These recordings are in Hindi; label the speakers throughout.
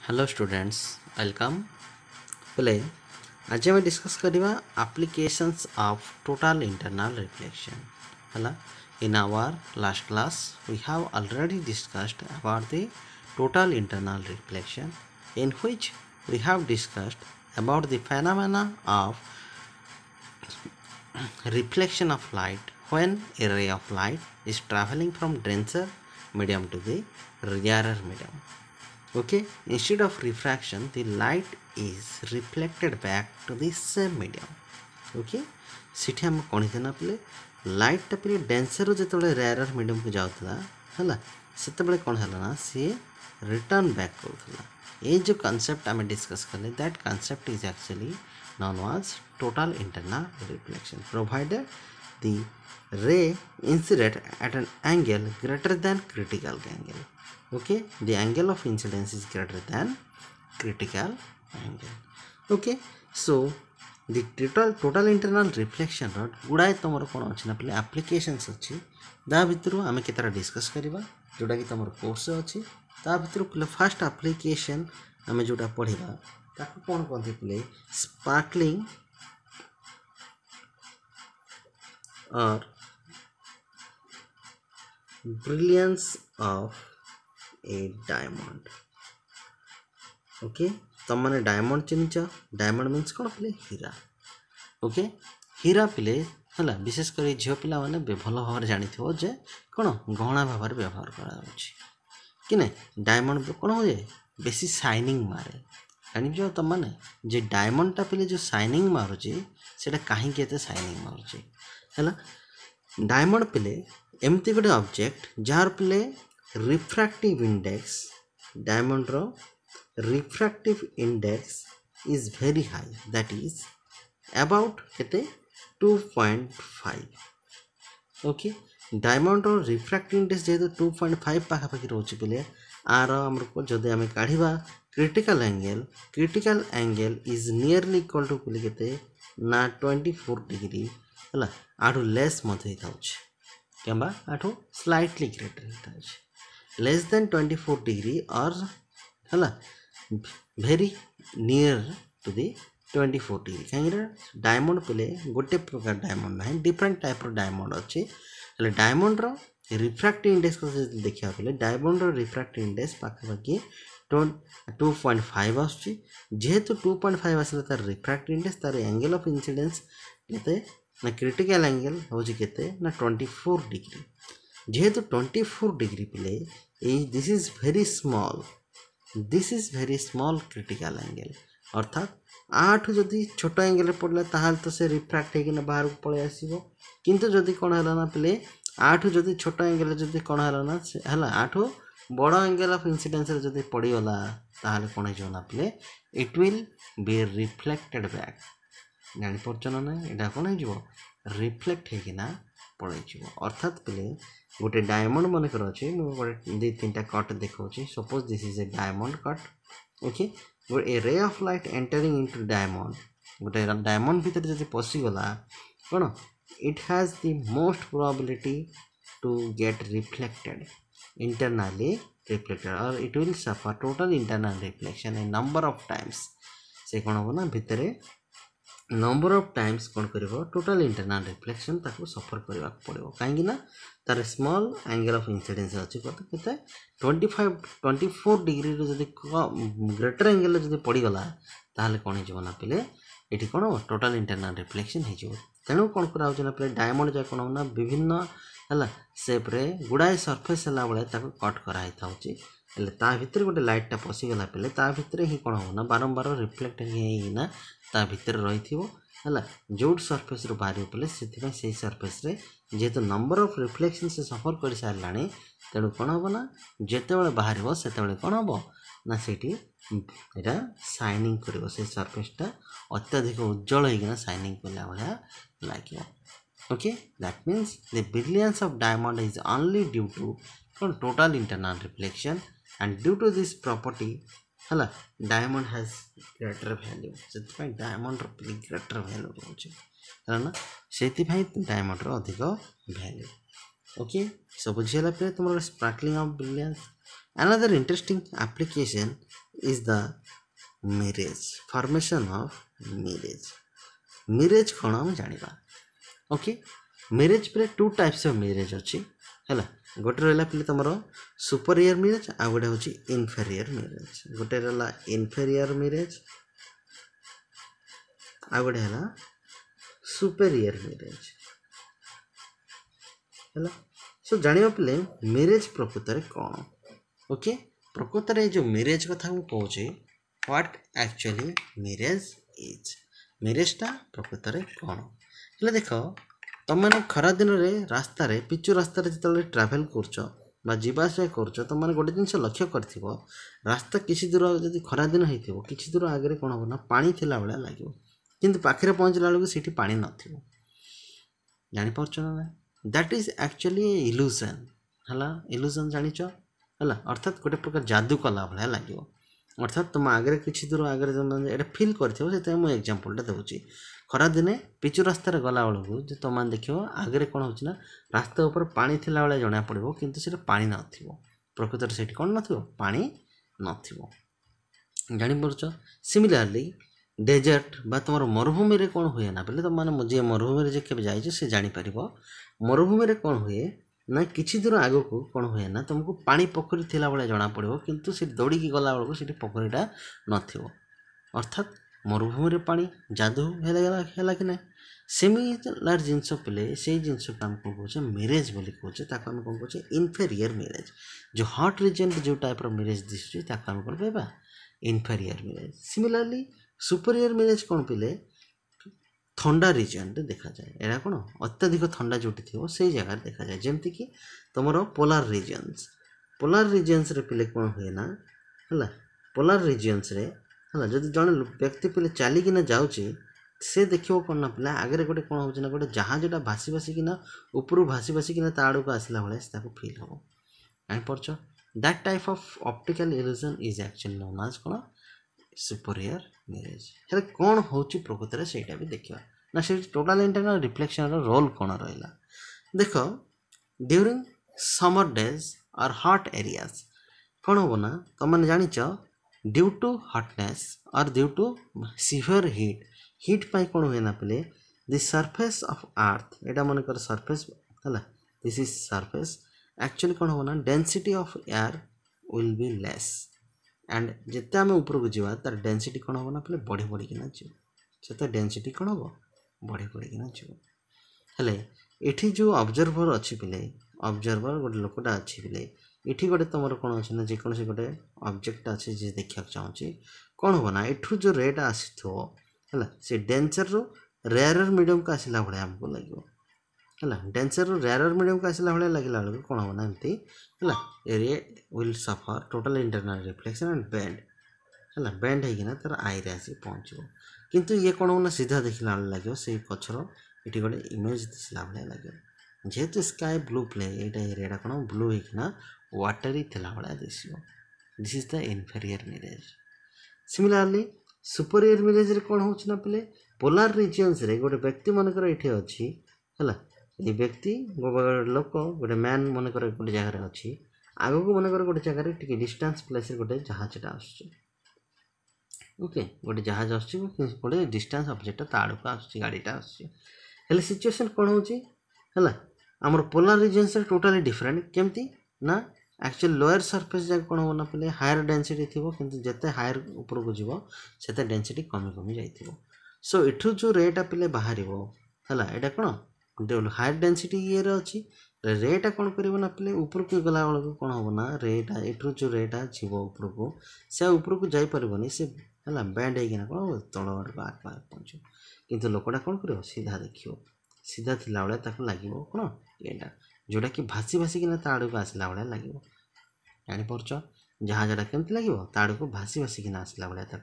Speaker 1: हेलो स्टूडेंट्स वेलकम बोले आज आम डिस्कस करवा applications of total internal reflection है in our last class we have already discussed about the total internal reflection in which we have discussed about the phenomena of reflection of light when a ray of light is traveling from denser medium to the rarer medium. Okay, instead of refraction the light is reflected back to the same medium. Okay, सेठी हम कौन हितना पे लाइट पे डेंसर जो रेयर मीडियम को जाऊला है से कौन है ना सी रिटर्न बैक करूला ये जो कॉन्सेप्ट आम डिस्कस कले that concept is actually known as total internal reflection provided the ray incident at an angle greater than critical angle. Okay, the angle of incidence is greater than critical angle. Okay, so the total internal reflection रो गुड़ाए तुम कौन अच्छी ना पे एप्लिकेशंस अच्छी ता भितर आम केतरा डिस्कस करवा जोटा कि तुम कोर्स अच्छी ता भितर पे फास्ट एप्लिकेशन आम जोटा पढ़ा ताको कौन कहते पे स्पार्कलिंग और brilliance of A diamond. Okay, तुम मैंने डायमंड चिन्हिच डायमंड मीन्स कौन पे हीरा. ओके, हीरा पे है विशेषकर झील पिला मैंने भल भाव जानी जे कौन गहना भाव व्यवहार कर डायमंड कौन हो बेसी शाइनिंग मारे जानी तुम मैंने जे डायमंडटा पे जो शाइनिंग मारुचे से कहीं शाइनिंग मारुचे है डायमंड पे एमती गोटे ऑब्जेक्ट जार पे रिफ्रैक्टिव इंडेक्स डायमंड रो refractive index is very high that is about केते 2.5. ओके, डायमंड रो रिफ्रैक्टिव इंडेक्स जेहेतु 2.5 पाखापाखि रोचे पे आर आमको जदि आम काढ़ा critical angle is nearly equal to के ना 24 डिग्री है आठू लेस क्या आठू स्लाइटली ग्रेटर होता है लेस देन 24 डिग्री और है very near to the 24 degree कहीं डायमंड पे गोटे प्रकार डायमंड ना डिफरेंट टाइप डायमंड अच्छे डायमंड रो रिफ्रैक्टिव इंडेक्स को देखा पे डायमंड रो रिफ्रैक्टिव इंडेक्स पाखापाखि 2.5 आसुची जेहेतु 2.5 आसला तार रिफ्रैक्टिव इंडेक्स तार एंगल ऑफ इंसिडेंस केते ना क्रिटिकल एंगल होची केते ना 24 डिग्री जेहेतु 24 डिग्री पे this is very small critical angle अर्थात आठ जदि छोट एंगल पड़ला ताहाल तो से रिफ्रैक्ट होकिना बाहर को पळे आसीबो किंतु जदि कोन हला ना पे आठ जदि छोट एंगल जदि कोन हला ना हला आठ बड़ एंगल ऑफ इंसिडेंस जदि पड़गला ताहले कौन हो पे it will be reflected back जापर ना यहाँ कौन हो रिफ्लेक्ट होकिना पड़े अर्थात पे गोटे डायमंड मनकर अच्छे मुझे 2-3टा कट देखा suppose this is a diamond cut. Okay, a ray of light entering into diamond गोटे डायमंड भीतर जब पशिगला कौन it has the most probability to get reflected internally reflected or it will suffer total internal reflection a number of times. से कौन हम ना भितर नंबर ऑफ टाइम्स कौन कर टोटल इंटरनल रिफ्लेक्शन ताको सफर करने पड़ो कहीं तार स्मॉल एंगल ऑफ इंसिडेंस अच्छी कत 24 डिग्री जब ग्रेटर एंगल जब पड़गला ताहले कौन हो पे ये कौन टोटल इंटरनल रिफ्लेक्शन हो तेणु कौन करा पे डायमंड जा कौन ना विभिन्न है सेप्रे गुड़ाए सरफेस है बेले कट कराई था भितर गोटे लाइटा पशिगला पे भितर ही कौन हो ना बारंबार रिफ्लेक्ट होना ता भितर रही है जो सरफेस रू बाहर पे से सरफेस जेहेतु नंबर ऑफ रिफ्लेक्शन से सफर कर सारा तेणु कौन हम ना जिते बाहर से कौन हम ना सीटी यहाँ शाइनिंग कर सरफेसटा अत्यधिक उज्जवल होना शाइनिंग कला भाया लगे. Okay, that means the brilliance of diamond is only due to total internal reflection and due to this property hala diamond has greater value से diamond रो greater value रोचे है ना से diamond रो अधिक value. ओके, सब बुझीगला पे तुम sparkling of brilliance Another interesting application is the mirage, formation of mirage. Mirage कौन हम जानिबा. ओके, mirage पे टू टाइप्स ऑफ mirage अच्छी है. गोटे रहा पे तुम सुपरियर मिरेज आ गोटे हूँ इनफेरियर मिरेज. गोटे रहा इनफेरियर मिरेज आ गोटे है सुपेरियर मिरेज है. सो जानिबा पे मिरेज प्रकृत में कौन. ओके, प्रकृत में जो मिरेज कथा मुझे कहूँ व्हाट एक्चुअली मिरेज इज. मिरेजटा प्रकृत में कौन है देख. तुम मैंने खरा दिन में रास्त पिचु रास्त जो ट्राभेल कर जावास कर तुम मैंने गोटे जिन लक्ष्य कर रास्ता किसी दूर जब खरा दिन हो कि दूर आगे कौन हम ना पानी थिला भाया लगे किंतु पाखे पहुँचला बेलू से पानी नथिबो. जापार ना दैट इज एक्चुअली इल्यूजन है. इल्यूजन जानिच है अर्थात गोटे प्रकार जादू कला भाया लगे. अर्थात तुम आगे किसी दूर आगे ये फिल कर मुझे एग्जांपलटा दूसरी. खरा दिने पिचु रास्त गला बेलू जो तुम देख आगे कौन हो रास्ता ऊपर पानी थिला भाया जना पड़ो किंतु से पानी नथिबो. प्रकृत से कौन नथिबो पानी नथिबो. जानिपारुछ. सिमिलारली डेजर्ट बा तुम मरुभूमि रे कौन हुए ना बोले तुम मैंने जी मरुभूमि जे के जाइए से जापर मरुभूमि कौन हुए ना किसी दूर आग को कौन हुए ना तुमको पानी पोखरी थिला भाया जना पड़ो किंतु से दौड़ी की गला बेलू से पोखरीटा नथिबो. अर्थात मरुभूमि पानी जादू है कि ना. सिमिलार जिनस पे से जिनस को आम कौन कहे मिरेज बोली कहे आम कौन कहे इनफेरियर मिरेज. जो हॉट रीजन जो टाइप मिरेज दिशुची आम कौन कहवा inferior mirage. Similarly superior mirage कौन पे थंडा रिजन देखा जाए. यहाँ कौन अत्यधिक थंडा जो थी से जगह देखा जाए जमती कि तुम पोलार रिजन्स पे कौन हुए ना है पोलार रिजन्स है जब जड़े व्यक्ति पे चलिकिना जाऊँगी से देखो कौन ना पे आगे गोटे कौन हो गोटे जहाजटा भासी भासिकिना ऊपर भासी भासिकिना ता आड़ को आसला भाया फिल हम. जापार that type of optical illusion is actually known as कौन सुपरियर मिरेज. हेल्ले कौन हो प्रकृत में से भी देखा ना से टोटाल इंटरनल रिफ्लेक्शन रोल कौन रहा. देख ड्यूरिंग समर डेज और हॉट एरियाज कौन हम ना तुम मैंने जाच ड्यू टू हॉटनेस और ड्यू टू सीवियर हीट पाई कौन हुए ना पे दि सरफेस ऑफ अर्थ यहाँ मनकर सरफेस है दिस इज सरफेस एक्चुअली कौन हम ना density of air will be less and जिते आम ऊपर को जावा तार डेंसिटी कौन हम ना पे बढ़ी बढ़िकिना जीव से डेंसिटी कौन हम बढ़ी बढ़िकिना जीव. हेले एठी जो ऑब्जर्वर अच्छी पे ऑब्जर्वर गोटे लोकटा अच्छी पे ये गोटे तुम कौन अच्छे ना जेकोसी गोटे ऑब्जेक्ट अच्छे जी देखा चाहूँगी कौन हम ना एठू जो रेट आसी है से डेंसर रो रेयर मीडियम को आसला भाया आमको लगे है. डेंसर रो रेयर मीडियम को आसला भाया लगे बेलू कौन हम ना एमती है रे will suffer total internal reflection and bend है बेंड होना तार आई रे आसी पहुँचो किंतु ये कौन हम ना सीधा देखला लगे से गचर ये गोटे इमेज दिखला भाया लगे जेहेतु स्काई ब्लू प्ले ये एरिया कौन ब्लू होना वाटरी थिला भाया दिश. This is the inferior mirage. Similarly superior mirage रे कौन हो पे पोलार रिजन्स रे गोटे व्यक्ति मनकर ये अच्छी है ये व्यक्ति लोक गोटे मैन मनकर गोटे जगार अच्छी आग को मनकर गोटे जगार टी डिस्टेंस प्लेस गोटे जहाजटा आस ओके गोटे जहाज आस गोटे डिस्टेंस ऑब्जेक्ट ता आड़ को आस गाड़ीटा आस सिचुएशन कौन हो आमर पोलार रिजन्स टोटाली डिफरेंट केमती ना एक्चुअली लोअर सरफेस जगह कौन हम ना पे हायर डेंसिटी थी किंतु जिते हायर ऊपर को जीव से डेंसिटी कमी कमी जाइए. सो इठू जो रेटा पे बाहर है यहाँ कौन हायर डेंसिटी ये अच्छी रेटा कौन कर पे ऊपर को गला बेलू कौन हम ना रेटा इठू जो रेटा जीव ऊपर को से ऊपर को जापरबनी से है बैंड होना कौन तल आड़ को आग पहुँचो किंतु लोकटा कौन कर सीधा देखिए सीधा थिला भाया लगे कौन ये जोटा कि भासी भासिकिना ता आड़ को आसला भाया लगे. जापार जहाजटा केमती लगे ता आड़ को भासी भासिकिना आसला भाया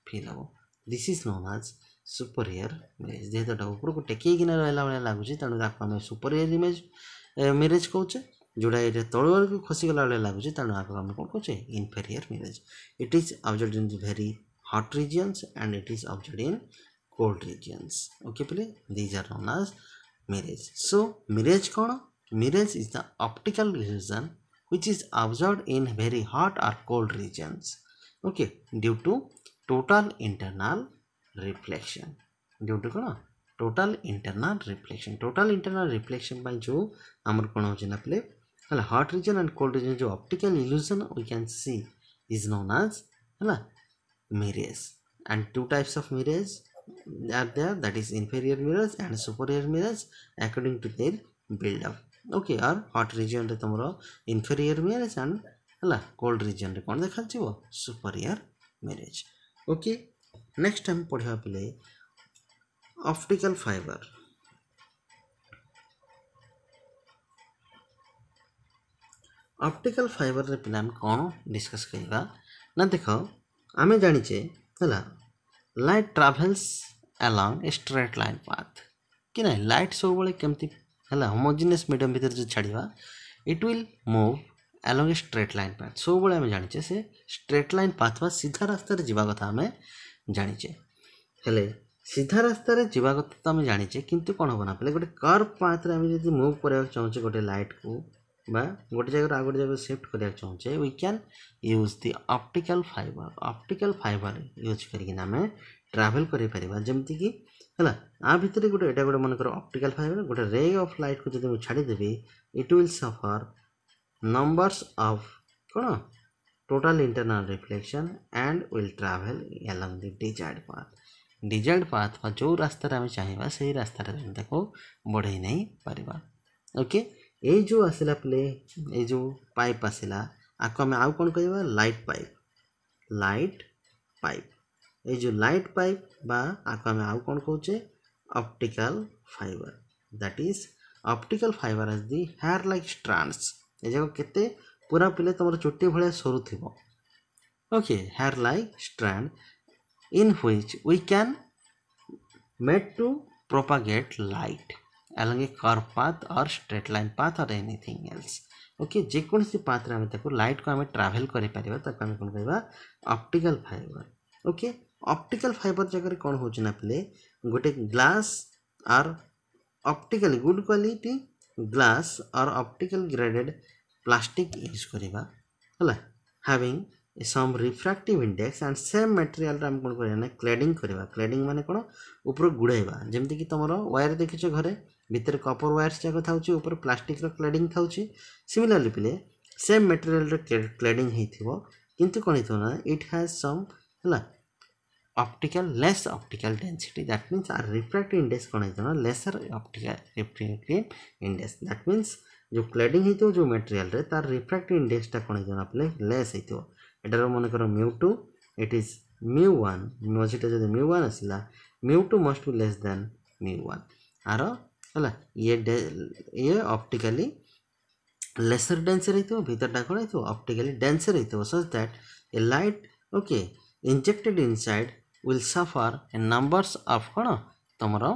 Speaker 1: फिल हम. This is known as superior mirage. जेहेतुटा ऊपर को टेकिना रहा भाया लगुच तेणु आम सुपरियर इमेज मिरेज कहे जोड़ा ये तल को खसीगला भाया लगुच तेणु आम कौन कहे inferior mirage. It is observed in very hot regions and it is observed in cold regions. Okay पे these are known as mirage. So mirage कौन mirage is the optical illusion which is observed in very hot or cold regions, okay, due to total internal reflection. due to कौन total internal reflection by जो आमर कौन हो ना प्ले हला hot region and cold region जो optical illusion we can see is known as हला mirrors. And two types of mirrors are there, that is inferior mirrors and superior mirrors according to their build up, okay. और hot region रे तमरो inferior mirrors and हला cold region रे कौन देखा जीवो superior mirrors, okay. next हम पढ़िया पिले ऑप्टिकल फाइबर. ऑप्टिकल फाइबर रे पिला हम कौन डिस्कस करिबा ना देखो आमे जानिचे हला light travels along a straight line path कि ना लाइट सब बळे केमती हला होमोजेनियस मीडियम भीतर जो छाड़िबा it will move along a straight line path. सब बळे आमे जानिचे से स्ट्रेट लाइन पाथ बा सीधा रास्ता रे जीवा कथा आमे जानिचे. हेले सीधा रास्ता रे जीवा कथा तो आमे जानिचे किंतु कोन होबना पले गोटे कर्व पाथ रे आमे जदी मूव करया चाहूचे गोटे लाइट को बा गोटे जगह आ गोटे जगह शिफ्ट करया चाहूचे we can use the optical fibre use करके आमे ट्रैवल करि परिबा. जेमति कि हला आ भितरे गोटे एटा गोटे मन कर ऑप्टिकल फाइबर गोटे रे ऑफ लाइट को जदी छाडी देबी it will suffer numbers of cone total internal reflection and will travel along the desired path बा जो रास्ता रे आमे चाहिबा सेही रास्ता रे हम देखो बढ़ई नहीं परिबा, ओके. ए जो आसिला प्ले ए जो पाइप आसिला आको आमे आउ कोन कहबा लाइट पाइप ए जो लाइट पाइप बा आको आमे आउ कोन कहूचे optical fibre. That is optical fibre as the hair like strands. ए जगह केते पूरा पिले तमर चुट्टी भलिया सरू थिबो, okay. Hair like strand in which we can made to propagate light along a curved path or straight line path or anything else, okay. जे कौन सी पाथ रे हमें ताको लाइट को हमें ट्रैवल करि परिबा ताको हमें कोन कहबा optical fibre, okay. Optical fibre जगह रे कोन होछ ना पले गोटे ग्लास और ऑप्टिकली गुड क्वालिटी ग्लास और ऑप्टिकल ग्रेडेड प्लास्टिक यूज करिबा हला having some refractive index and same material हम कोन करना क्लैडिंग करबा. क्लैडिंग माने कोन ऊपर गुडाइबा जेमति कि तमरो वायर देखिछो घरे भीतर कॉपर वायर्स जाको थाउची ऊपर प्लास्टिक रो क्लैडिंग थाउची. सिमिलरली पिले सेम मटेरियल रो क्लैडिंग हेथिबो किंतु कोन हेतो ना इट हैज सम हला less optical density. That means आर रिफ्रैक्टिव इंडेक्स कोन हेतो ना lesser optical refractive index. That means जो क्लैडिंग हेतो जो मटेरियल रे तार रिफ्रैक्टिव इंडेक्स ता कोन हेतो ना पले लेस हेतो. एटार मन कर μ2 इट इज μ1 मझीटा जब μ1 आसला μ2 मस्ट बी लेस देन μ1 आर हला ये ऑप्टिकली लेसर डेंसर हेतो भीतरटा कोन हेतो ऑप्टिकली डेंसर हेतो such that a light, okay, injected inside will suffer a numbers of कोन तमरो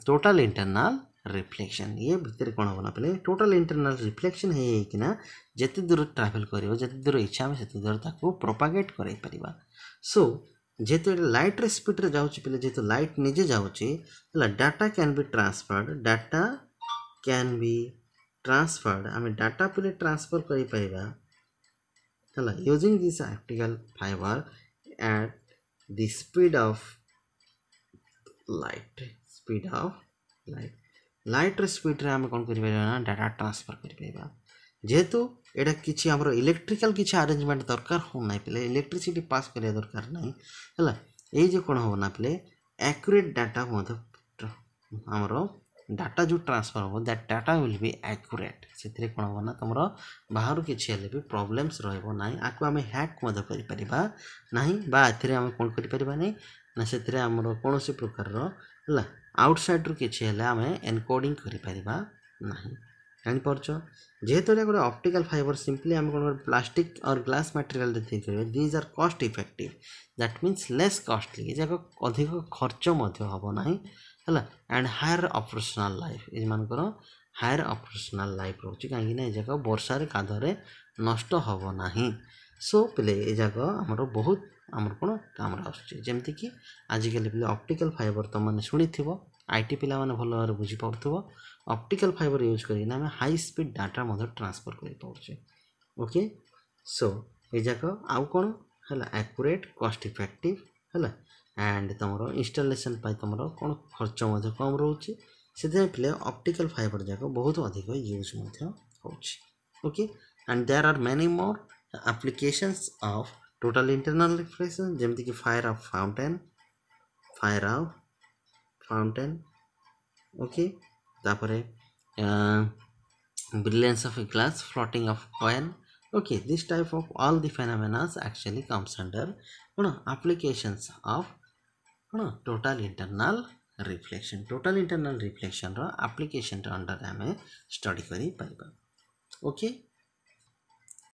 Speaker 1: टोटल इंटरनल रिफ्लेक्शन. ये भीतर कोन होना पले टोटल इंटरनल रिफ्लेक्शन हे कि ना जते दूर ट्रैवल करियो जते दूर इच्छा में सेते दूर ताको प्रोपागेट करै परिबा. सो जेते लाइट रे स्पीड रे जाउची पले जेते लाइट निजे जाउची हला डाटा कैन बी ट्रांसफर्ड हमें डाटा पले ट्रांसफर करि परिबा हला using this optical fibre at the speed of light. Light रे स्पीड रे हम कोन करि परिबा ना डाटा ट्रांसफर करि परिबा. जेहेतु एटा किछि हमरो इलेक्ट्रिकल किछि अरेंजमेंट दरकार हो नै पले इलेक्ट्रिसिटी पास करिया दरकार नै हला ए जे कोन हो ना पले एक्यूरेट डाटा मध हमरो डाटा जो ट्रांसफर हो that data will be accurate. सेतरे कोन हो ना तमरो बाहर किछि हेले भी प्रॉब्लम्स रहबो नै आको हम हैक मध करि परिबा नै बा एथरे हम कोन करि परिबा नै ना सेतरे हमरो कोनोसी प्रकार रो हला आउटसाइड रो किछि हेले हम एनकोडिंग करि परिबा नै. जानि परछो जेहेतु गोटे ऑप्टिकल फाइबर सिंपली आम कौन प्लास्टिक और ग्लास मटेरियल करेंगे these are cost effective. That means less costly ये जाक अधिक खर्च हम ना है एंड हायर ऑपरेशनल लाइफ ये मानकर हायर ऑपरेशनल लाइफ रोचे कहीं ये जाक वर्षा कादरे नष्ट हम ना. सो पिले ये जाक आमर बहुत आमर कौन काम आमती कि आजिकल पिले ऑप्टिकल फाइबर तुम मैंने शुणी आईटी पिला माने भल भाव बुझी पार्थो ऑप्टिकल फाइबर यूज करी ना हाई स्पीड डाटा मध्य ट्रांसफर कर पारे ओके सो ये जाक आउ कौन है एक्यूरेट कॉस्ट इफेक्टिव है एंड तुम इंस्टॉलेशन तुम कौन खर्च कम रोचे से पे ऑप्टिकल फाइबर जाक बहुत अधिक use okay and there are many more applications of total internal reflection जमती कि फायर ऑफ फाउंटेन ओके तापरे brilliance of a glass floating of coin okay this type of all the phenomena actually comes under applications of total internal reflection ro application ro under ame study kari pariba okay